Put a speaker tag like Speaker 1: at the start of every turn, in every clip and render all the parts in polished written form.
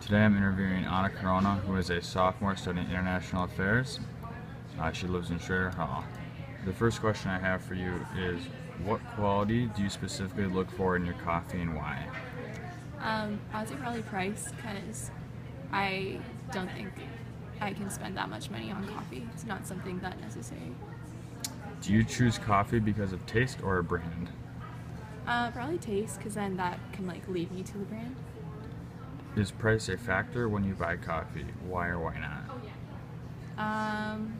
Speaker 1: Today I'm interviewing Anna Corona, who is a sophomore studying international affairs. She lives in Schrader Hall. The first question I have for you is, what quality do you specifically look for in your coffee and why?
Speaker 2: I would say probably price because I don't think I can spend that much money on coffee. It's not something that necessary.
Speaker 1: Do you choose coffee because of taste or a brand?
Speaker 2: Probably taste because then that can lead me to the brand.
Speaker 1: Is price a factor when you buy coffee? Why or why not?
Speaker 2: Um,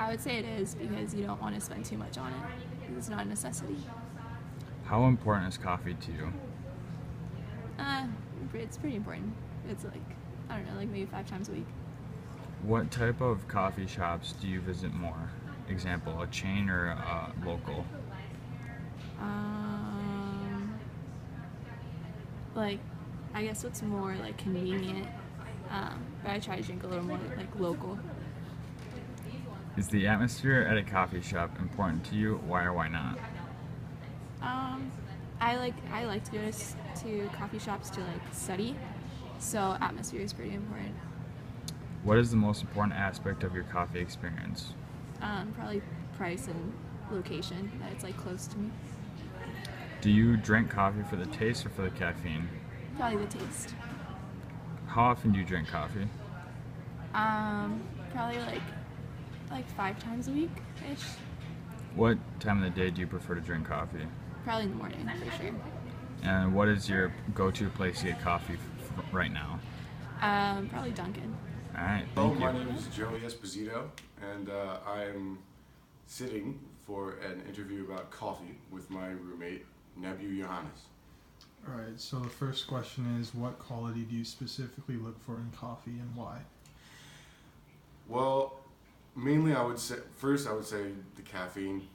Speaker 2: I would say it is because you don't want to spend too much on it. It's not a necessity.
Speaker 1: How important is coffee to you?
Speaker 2: Uh, it's pretty important. It's I don't know, maybe 5 times a week.
Speaker 1: What type of coffee shops do you visit more? Example, a chain or a local?
Speaker 2: Um, like, I guess what's more convenient. But I try to drink a little more local.
Speaker 1: Is the atmosphere at a coffee shop important to you? Why or why not?
Speaker 2: Um, I like to go to coffee shops to study, so atmosphere is pretty important.
Speaker 1: What is the most important aspect of your coffee experience?
Speaker 2: Probably price and location, that it's close to me.
Speaker 1: Do you drink coffee for the taste or for the caffeine?
Speaker 2: Probably the taste.
Speaker 1: How often do you drink coffee?
Speaker 2: Probably like 5 times a week ish.
Speaker 1: What time of the day do you prefer to drink coffee?
Speaker 2: Probably in the morning for sure.
Speaker 1: And what is your go-to place to get coffee right now?
Speaker 2: Probably Dunkin'.
Speaker 1: All right,
Speaker 3: Hello,
Speaker 1: thank
Speaker 3: my
Speaker 1: you.
Speaker 3: name is Joey Esposito, and I'm sitting for an interview about coffee with my roommate, Nebu Johannes.
Speaker 4: All right, so the first question is, what quality do you specifically look for in coffee and why?
Speaker 3: Well, mainly I would say the caffeine,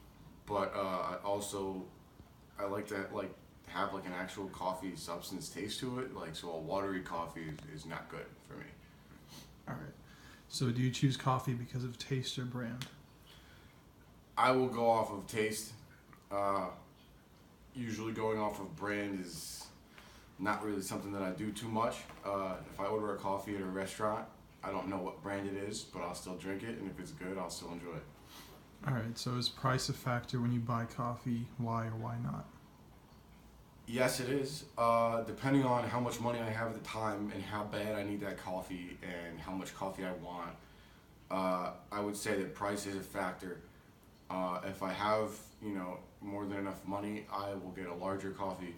Speaker 3: but I like to have an actual coffee substance taste to it. So a watery coffee is not good for me.
Speaker 4: All right, so do you choose coffee because of taste or brand?
Speaker 3: I will go off of taste. Usually going off of brand is not really something that I do too much. If I order a coffee at a restaurant, I don't know what brand it is, but I'll still drink it, and if it's good, I'll still enjoy it.
Speaker 4: All right, so is price a factor when you buy coffee? Why or why not?
Speaker 3: Yes, it is. Depending on how much money I have at the time and how bad I need that coffee and how much coffee I want, I would say that price is a factor. If I have, more than enough money, I will get a larger coffee.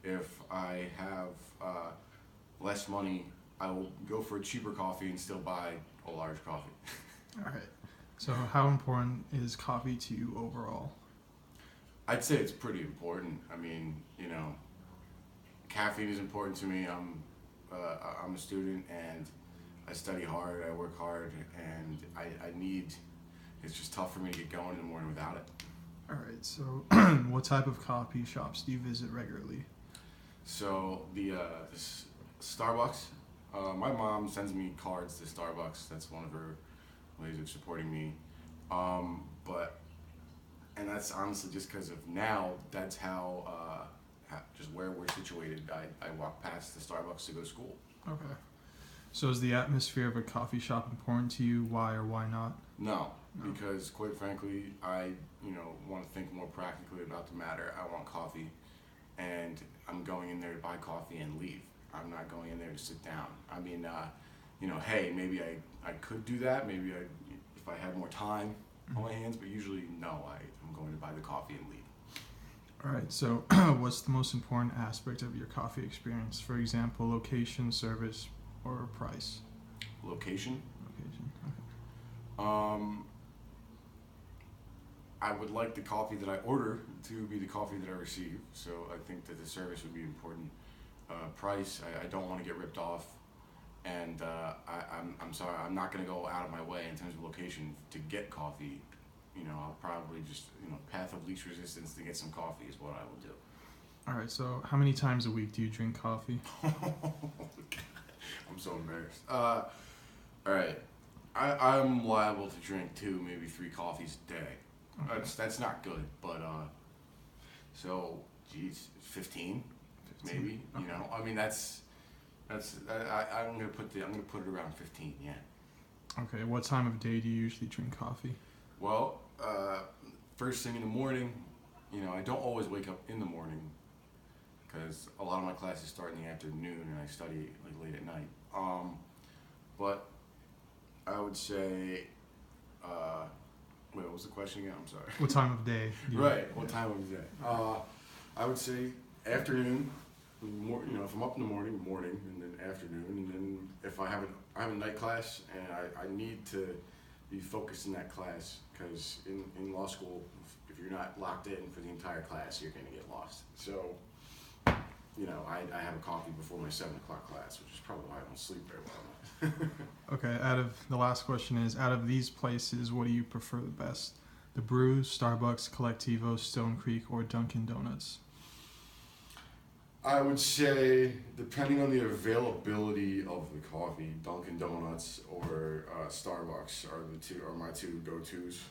Speaker 3: If I have less money, I will go for a cheaper coffee and still buy a large coffee.
Speaker 4: All right, so how important is coffee to you overall?
Speaker 3: I'd say it's pretty important. I mean, caffeine is important to me. I'm a student and I study hard, I work hard, and I need, it's just tough for me to get going in the morning without it.
Speaker 4: All right, so what type of coffee shops do you visit regularly?
Speaker 3: So the Starbucks, my mom sends me cards to Starbucks. That's one of her ways of supporting me. And that's honestly just because of now. That's just where we're situated. I walk past the Starbucks to go to school.
Speaker 4: Okay, so is the atmosphere of a coffee shop important to you? Why or why not?
Speaker 3: No,
Speaker 4: No.
Speaker 3: because quite frankly, I want to think more practically about the matter. I want coffee, and I'm going in there to buy coffee and leave. I'm not going in there to sit down. I mean, hey, maybe I could do that. Maybe if I had more time on my hands, but usually no. I'm going to buy the coffee and leave.
Speaker 4: All right, so what's the most important aspect of your coffee experience? For example, location, service, or price?
Speaker 3: Location.
Speaker 4: Location.
Speaker 3: I would like the coffee that I order to be the coffee that I receive, so I think that the service would be important. Price, I don't want to get ripped off, and I'm sorry, I'm not going to go out of my way in terms of location to get coffee. I'll probably just, path of least resistance to get some coffee is what I will do.
Speaker 4: All right, so how many times a week do you drink coffee?
Speaker 3: I'm so embarrassed. All right, I'm liable to drink 2, maybe 3 coffees a day.
Speaker 4: Okay.
Speaker 3: That's not good, but so, geez, 15, maybe.
Speaker 4: Okay.
Speaker 3: I mean, that's I'm gonna put it around 15. Yeah.
Speaker 4: Okay, what time of day do you usually drink coffee?
Speaker 3: Well, first thing in the morning. I don't always wake up in the morning because a lot of my classes start in the afternoon and I study like late at night. But I would say, wait, what was the question again? I'm sorry.
Speaker 4: What time of day? Do you
Speaker 3: Right. What time of day? I would say afternoon. If I'm up in the morning, and then afternoon, and then if I have a night class and I need to be focused in that class because in law school, if you're not locked in for the entire class, you're gonna get lost. So, I have a coffee before my 7 o'clock class, which is probably why I don't sleep very well.
Speaker 4: Okay, the last question is, out of these places, what do you prefer the best? The Brew, Starbucks, Collectivo, Stone Creek, or Dunkin' Donuts?
Speaker 3: I would say, depending on the availability of the coffee, Dunkin' Donuts or Starbucks are my two go-tos.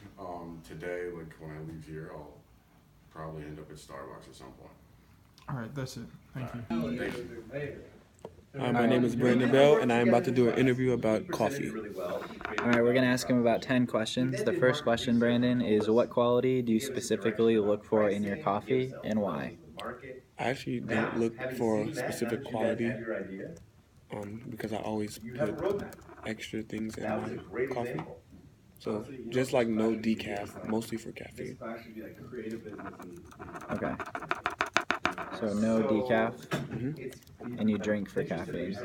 Speaker 3: Today, like when I leave here, I'll probably end up at Starbucks at some point.
Speaker 4: All right, that's it. Thank you.
Speaker 3: Thank you.
Speaker 5: Hi, my name is Brandon Bell, and I'm about to do an interview about coffee.
Speaker 6: All right, we're going to ask him about 10 questions. The first question, Brandon, is what quality do you specifically look for in your coffee and why?
Speaker 5: I actually don't look for a specific quality because I always put extra things in my coffee. So just like no decaf, mostly for caffeine.
Speaker 6: Okay. So no decaf,
Speaker 5: Mm-hmm.
Speaker 6: and you drink for caffeine.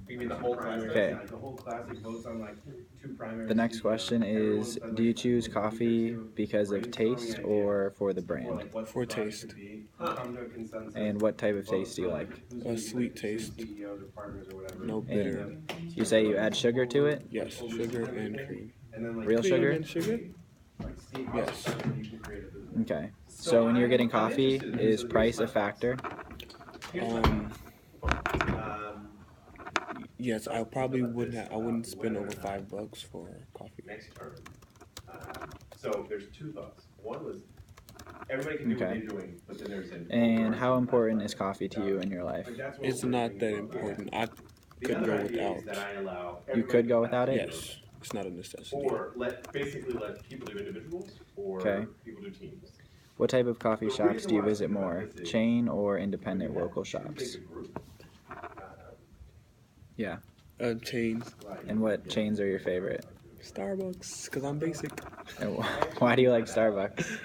Speaker 6: Okay. The next question is, do you choose coffee because of taste or for the brand?
Speaker 5: For taste.
Speaker 6: And what type of taste do you like?
Speaker 5: A sweet taste. No bitter.
Speaker 6: And you say you add sugar to it?
Speaker 5: Yes, sugar and cream.
Speaker 6: Real sugar?
Speaker 5: And sugar? Yes.
Speaker 6: Okay. So when you're getting coffee, is price a factor?
Speaker 5: Yes, I probably wouldn't. I wouldn't spend over $5 for coffee.
Speaker 7: So there's two thoughts. One was everybody can do what
Speaker 6: Okay.
Speaker 7: they're doing, but then there's an
Speaker 6: And how important is coffee to you in your life?
Speaker 5: It's not that important. I could go without.
Speaker 6: You could go without it?
Speaker 5: Yes, it's not a necessity.
Speaker 7: Or basically let people do individuals or
Speaker 6: Okay.
Speaker 7: people do teams.
Speaker 6: What type of coffee shops do you visit more? Chain or independent local shops?
Speaker 7: Take a group.
Speaker 6: Yeah.
Speaker 5: Chains,
Speaker 6: And what chains are your favorite?
Speaker 5: Starbucks, because I'm basic.
Speaker 6: And why do you like Starbucks?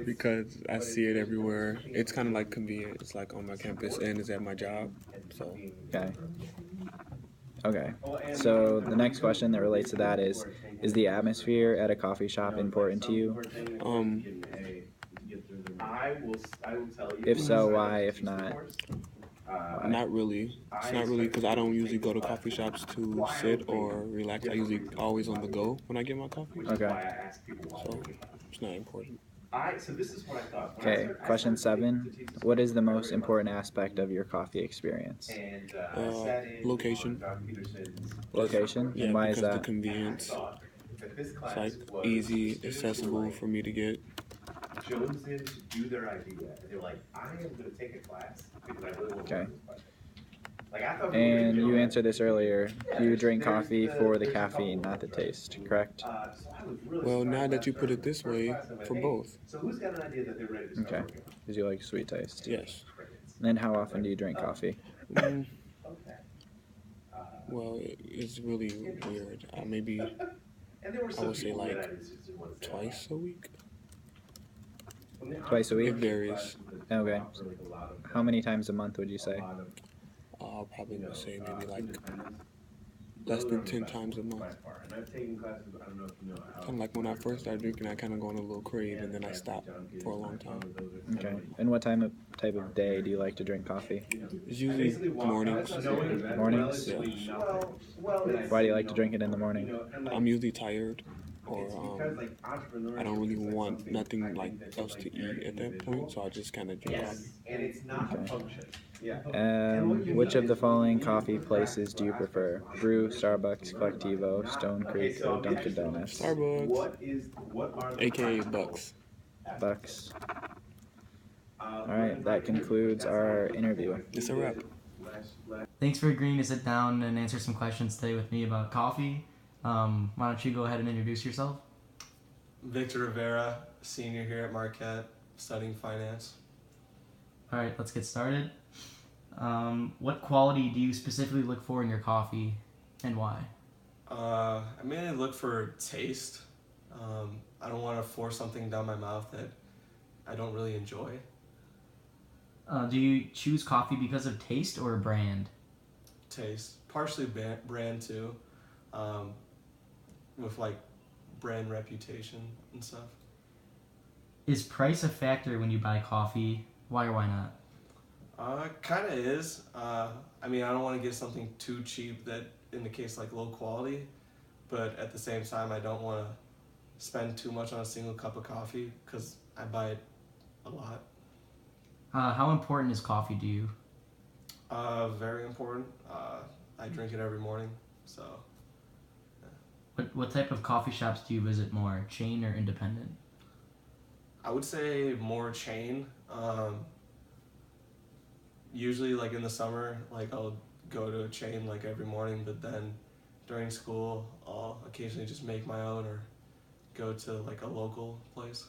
Speaker 5: Because I see it everywhere. It's kind of like convenient. It's like on my campus and it's at my job. So
Speaker 6: Okay. Okay. So the next question that relates to that is the atmosphere at a coffee shop important to you?
Speaker 7: I will tell you.
Speaker 6: If so, why? If not?
Speaker 5: not really. It's not really because I don't usually go to coffee shops to sit or relax. I usually always on the go when I get my coffee.
Speaker 6: Okay.
Speaker 5: So it's not important.
Speaker 7: So this is what I thought.
Speaker 6: Okay. Question 7. What is the most important aspect of your coffee experience?
Speaker 5: Location.
Speaker 6: Location?
Speaker 5: Yeah,
Speaker 6: And why is
Speaker 5: because the
Speaker 6: that?
Speaker 5: convenience. It's like easy, accessible for me to get.
Speaker 7: Chosen to do their idea. And they're like, I am going to take a class because I really want to
Speaker 6: Okay.
Speaker 7: learn this question. Like, I thought
Speaker 6: And you answered this earlier. You drink coffee for the caffeine, not the taste, correct?
Speaker 5: Well, now that you put it this way, for both.
Speaker 7: So who's got an idea that they're ready to start
Speaker 6: Okay.
Speaker 7: working on?
Speaker 6: Because you like sweet taste.
Speaker 5: Yes.
Speaker 6: And then how often do you drink coffee?
Speaker 5: Mm,
Speaker 7: Okay.
Speaker 5: well, it's really weird. Maybe
Speaker 7: And there were some
Speaker 5: I would say
Speaker 7: people that
Speaker 5: like
Speaker 7: I just didn't want to say
Speaker 5: twice a week.
Speaker 6: Twice a
Speaker 5: It
Speaker 6: week?
Speaker 5: varies.
Speaker 6: Okay. How many times a month would you say?
Speaker 5: I'll probably would say maybe like less than 10 times a month.
Speaker 7: And I've taken classes, I don't know if you know how.
Speaker 5: Kind of like when I first started drinking, I kind of go on a little crave and then I stopped for a long time.
Speaker 6: Okay. And what type of day do you like to drink coffee?
Speaker 5: It's usually mornings.
Speaker 6: Mornings?
Speaker 5: Yeah.
Speaker 6: Why do you like to drink it in the morning?
Speaker 5: I'm usually tired or I don't really want nothing like else to eat at that point, so I just kind of drink coffee.
Speaker 7: And it's not a function.
Speaker 6: Which of the following coffee places do you prefer? Brew, Starbucks, Collectivo, Stone Creek, or Dunkin' Donuts?
Speaker 5: Starbucks, aka Bucks.
Speaker 6: Bucks. Alright, that concludes our interview.
Speaker 5: It's a wrap.
Speaker 8: Thanks for agreeing to sit down and answer some questions today with me about coffee. Why don't you go ahead and introduce yourself?
Speaker 9: Victor Rivera, senior here at Marquette, studying finance.
Speaker 8: All right, let's get started. What quality do you specifically look for in your coffee, and why?
Speaker 9: I mainly look for taste. I don't want to force something down my mouth that I don't really enjoy.
Speaker 8: Do you choose coffee because of taste or brand?
Speaker 9: Taste, partially brand too, with like brand reputation and stuff.
Speaker 8: Is price a factor when you buy coffee? Why or why not?
Speaker 9: Kind of is. I mean, I don't want to get something too cheap that indicates like low quality, but at the same time, I don't want to spend too much on a single cup of coffee because I buy it a lot.
Speaker 8: How important is coffee to you?
Speaker 9: Very important. I drink it every morning, so.
Speaker 8: What type of coffee shops do you visit more, chain or independent?
Speaker 9: I would say more chain. Usually, like in the summer, like I'll go to a chain like every morning, but then during school, I'll occasionally just make my own or go to like a local place.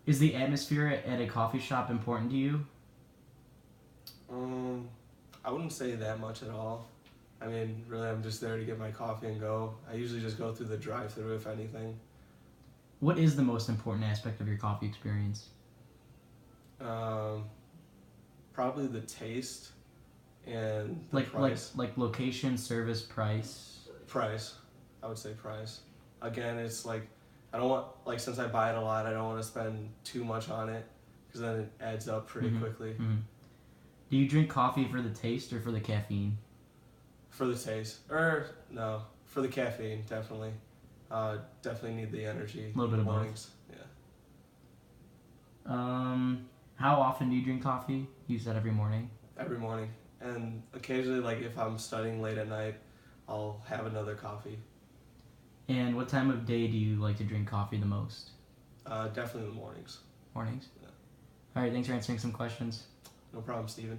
Speaker 8: Is the atmosphere at a coffee shop important to you?
Speaker 9: I wouldn't say that much at all. I mean, really, I'm just there to get my coffee and go. I usually just go through the drive-thru, if anything.
Speaker 8: What is the most important aspect of your coffee experience?
Speaker 9: Probably the taste and the price.
Speaker 8: Like location, service, price.
Speaker 9: Price, I would say price. Again, it's like I don't want since I buy it a lot, I don't want to spend too much on it because then it adds up pretty quickly.
Speaker 8: Mm-hmm. Do you drink coffee for the taste or for the caffeine?
Speaker 9: For the taste, no, for the caffeine, definitely. Definitely need the energy.
Speaker 8: A little bit of
Speaker 9: mornings.
Speaker 8: both. Yeah. How often do you drink coffee? You said every morning.
Speaker 9: Every morning, and occasionally, like if I'm studying late at night, I'll have another coffee.
Speaker 8: And what time of day do you like to drink coffee the most?
Speaker 9: Definitely the mornings.
Speaker 8: Mornings?
Speaker 9: Yeah.
Speaker 8: All right, thanks for answering some questions.
Speaker 9: No problem, Steven.